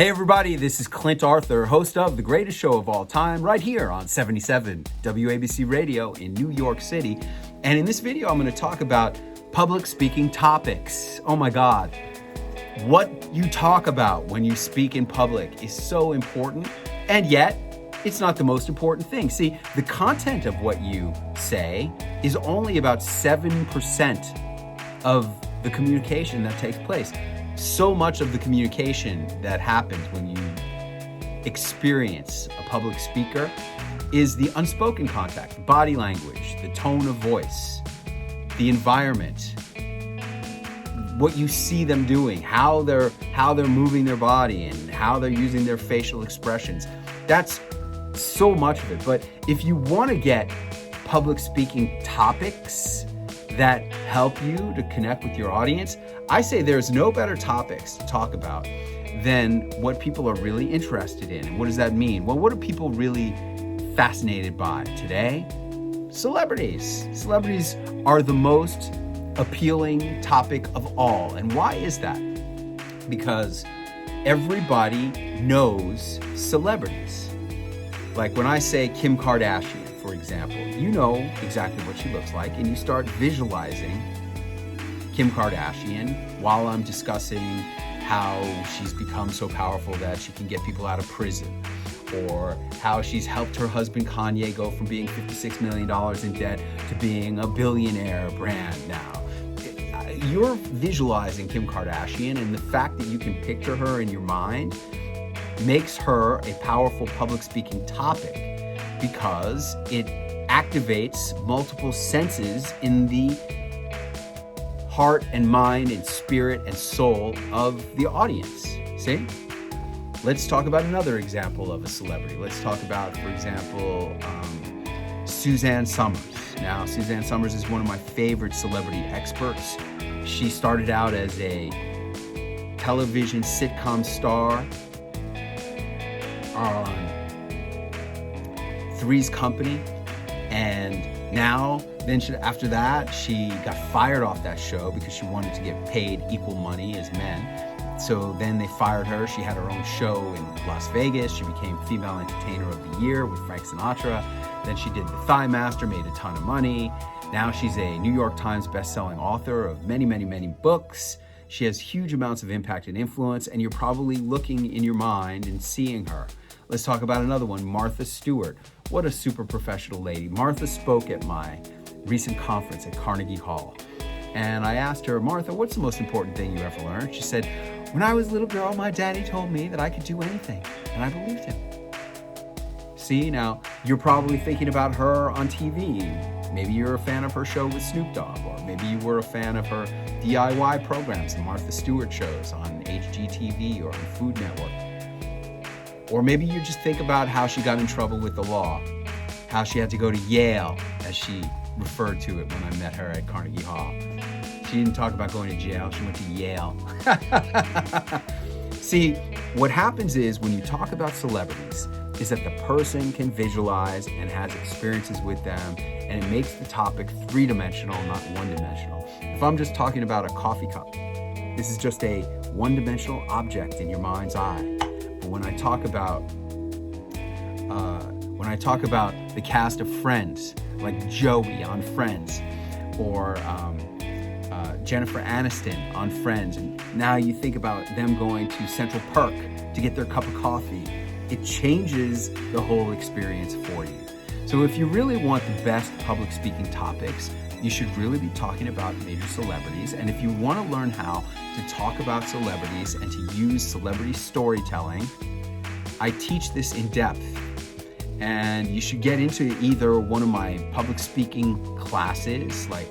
Hey everybody, this is Clint Arthur, host of the greatest show of all time, right here on 77 WABC Radio in New York City. And in this video, I'm going to talk about public speaking topics. Oh my God. What you talk about when you speak in public is so important, and yet it's not the most important thing. See, the content of what you say is only about 7% of the communication that takes place. So much of the communication that happens when you experience a public speaker is the unspoken contact, body language, the tone of voice, the environment, what you see them doing, how they're moving their body and how they're using their facial expressions. That's so much of it. But if you want to get public speaking topics that help you to connect with your audience, I say there's no better topics to talk about than what people are really interested in. And what does that mean? Well, what are people really fascinated by today? Celebrities. Celebrities are the most appealing topic of all. And why is that? Because everybody knows celebrities. Like when I say Kim Kardashian, for example, you know exactly what she looks like, and you start visualizing Kim Kardashian while I'm discussing how she's become so powerful that she can get people out of prison, or how she's helped her husband Kanye go from being $56 million in debt to being a billionaire brand now. You're visualizing Kim Kardashian, and the fact that you can picture her in your mind makes her a powerful public speaking topic because it activates multiple senses in the heart and mind and spirit and soul of the audience. See? Let's talk about another example of a celebrity. Let's talk about, for example, Suzanne Somers. Now, Suzanne Somers is one of my favorite celebrity experts. She started out as a television sitcom star on Three's Company, and after that, she got fired off that show because she wanted to get paid equal money as men. So then they fired her. She had her own show in Las Vegas. She became Female Entertainer of the Year with Frank Sinatra. Then she did The Thigh Master, made a ton of money. Now she's a New York Times bestselling author of many, many, many books. She has huge amounts of impact and influence, and you're probably looking in your mind and seeing her. Let's talk about another one, Martha Stewart. What a super professional lady. Martha spoke at my recent conference at Carnegie Hall. And I asked her, Martha, what's the most important thing you ever learned? She said, when I was a little girl, my daddy told me that I could do anything, and I believed him. See, now you're probably thinking about her on TV. Maybe you're a fan of her show with Snoop Dogg, or maybe you were a fan of her DIY programs and Martha Stewart shows on HGTV or on Food Network. Or maybe you just think about how she got in trouble with the law, how she had to go to Yale, as she referred to it when I met her at Carnegie Hall. She didn't talk about going to jail, she went to Yale. See, what happens is when you talk about celebrities is that the person can visualize and has experiences with them, and it makes the topic three-dimensional, not one-dimensional. If I'm just talking about a coffee cup, this is just a one-dimensional object in your mind's eye. But when I talk about the cast of Friends, like Joey on Friends, or Jennifer Aniston on Friends, and now you think about them going to Central Park to get their cup of coffee, it changes the whole experience for you. So if you really want the best public speaking topics, you should really be talking about major celebrities. And if you want to learn how to talk about celebrities and to use celebrity storytelling, I teach this in depth. And you should get into either one of my public speaking classes, like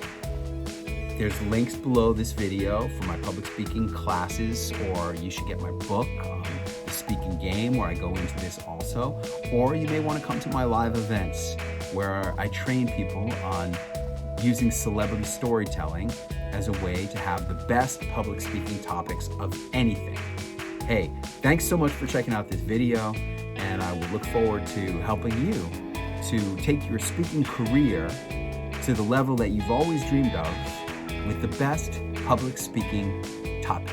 there's links below this video for my public speaking classes, or you should get my book on the speaking game where I go into this also. Or you may want to come to my live events where I train people on using celebrity storytelling as a way to have the best public speaking topics of anything. Hey, thanks so much for checking out this video, and I will look forward to helping you to take your speaking career to the level that you've always dreamed of with the best public speaking topics.